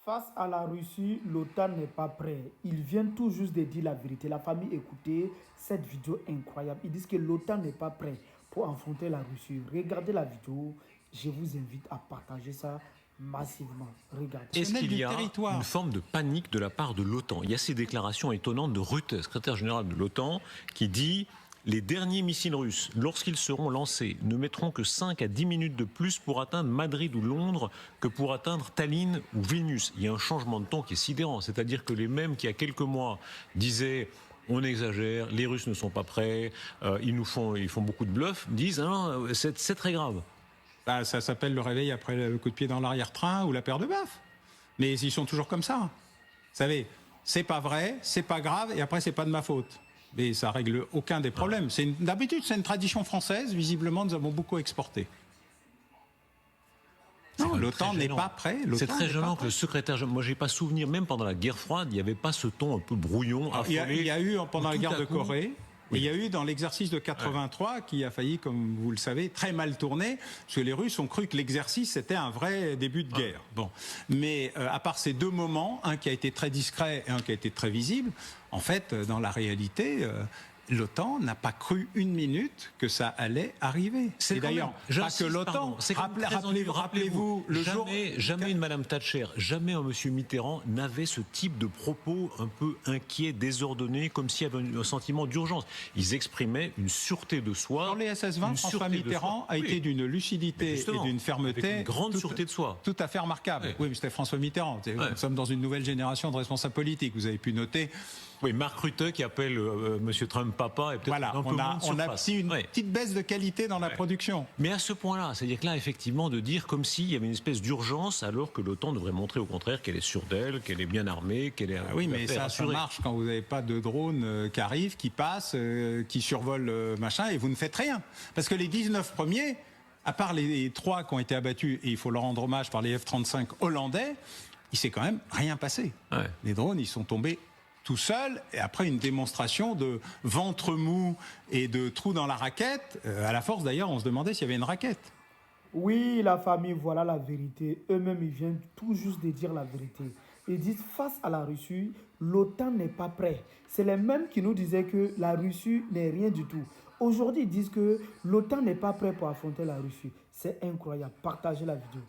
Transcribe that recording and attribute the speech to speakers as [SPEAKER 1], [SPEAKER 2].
[SPEAKER 1] Face à la Russie, l'OTAN n'est pas prêt. Ils viennent tout juste de dire la vérité. La famille, écoutez cette vidéo incroyable. Ils disent que l'OTAN n'est pas prêt pour affronter la Russie. Regardez la vidéo. Je vous invite à partager ça massivement. Regardez.
[SPEAKER 2] Est-ce qu'il y a une forme de panique de la part de l'OTAN? Il y a ces déclarations étonnantes de Rutte, secrétaire général de l'OTAN, qui dit: les derniers missiles russes, lorsqu'ils seront lancés, ne mettront que 5 à 10 minutes de plus pour atteindre Madrid ou Londres que pour atteindre Tallinn ou Vilnius. Il y a un changement de ton qui est sidérant. C'est-à-dire que les mêmes qui, il y a quelques mois, disaient: on exagère, les Russes ne sont pas prêts, ils font beaucoup de bluffs, disent: ah, c'est très grave.
[SPEAKER 3] Bah, ça s'appelle le réveil après le coup de pied dans l'arrière-train ou la paire de baffes. Mais ils sont toujours comme ça. Vous savez, c'est pas vrai, c'est pas grave, et après c'est pas de ma faute. Mais ça règle aucun des problèmes. D'habitude, c'est une tradition française. Visiblement, nous avons beaucoup exporté. Non, l'OTAN n'est pas prêt.
[SPEAKER 2] C'est très gênant que le secrétaire... Moi, j'ai pas souvenir, même pendant la guerre froide, il n'y avait pas ce ton un peu brouillon, affolé.
[SPEAKER 3] Il y a eu, pendant la guerre de Corée... Oui. Et il y a eu dans l'exercice de 83 qui a failli, comme vous le savez, très mal tourner, parce que les Russes ont cru que l'exercice c'était un vrai début de guerre. Bon, mais à part ces deux moments, un qui a été très discret et un qui a été très visible, en fait, dans la réalité, l'OTAN n'a pas cru une minute que ça allait arriver.
[SPEAKER 2] C'est d'ailleurs pas que l'OTAN. Rappelez-vous, jamais une Madame Thatcher, jamais un Monsieur Mitterrand n'avait ce type de propos un peu inquiets, désordonnés, comme s'il y avait un sentiment d'urgence. Ils exprimaient une sûreté de soi.
[SPEAKER 3] Dans les SS-20, François Mitterrand a été d'une lucidité et d'une fermeté,
[SPEAKER 2] une grande sûreté de soi,
[SPEAKER 3] tout à fait remarquable. Oui, mais c'était François Mitterrand. Nous sommes dans une nouvelle génération de responsables politiques. Vous avez pu noter.
[SPEAKER 2] Oui, Mark Rutte qui appelle Monsieur Trump papa, et peut-être
[SPEAKER 3] voilà, on a aussi une petite baisse de qualité dans la production.
[SPEAKER 2] Mais à ce point-là, c'est-à-dire que là, effectivement, de dire comme s'il y avait une espèce d'urgence, alors que l'OTAN devrait montrer au contraire qu'elle est sûre d'elle, qu'elle est bien armée, qu'elle est...
[SPEAKER 3] oui, mais ça marche quand vous n'avez pas de drones qui arrivent, qui passent, qui survolent machin, et vous ne faites rien. Parce que les 19 premiers, à part les 3 qui ont été abattus, et il faut leur rendre hommage par les F-35 hollandais, il s'est quand même rien passé. Ouais. Les drones, ils sont tombés tout seul, et après une démonstration de ventre mou et de trou dans la raquette. À la force, d'ailleurs, on se demandait s'il y avait une raquette.
[SPEAKER 1] Oui, la famille, voilà la vérité. Eux-mêmes, ils viennent tout juste de dire la vérité. Ils disent, face à la Russie, l'OTAN n'est pas prêt. C'est les mêmes qui nous disaient que la Russie n'est rien du tout. Aujourd'hui, ils disent que l'OTAN n'est pas prêt pour affronter la Russie. C'est incroyable. Partagez la vidéo.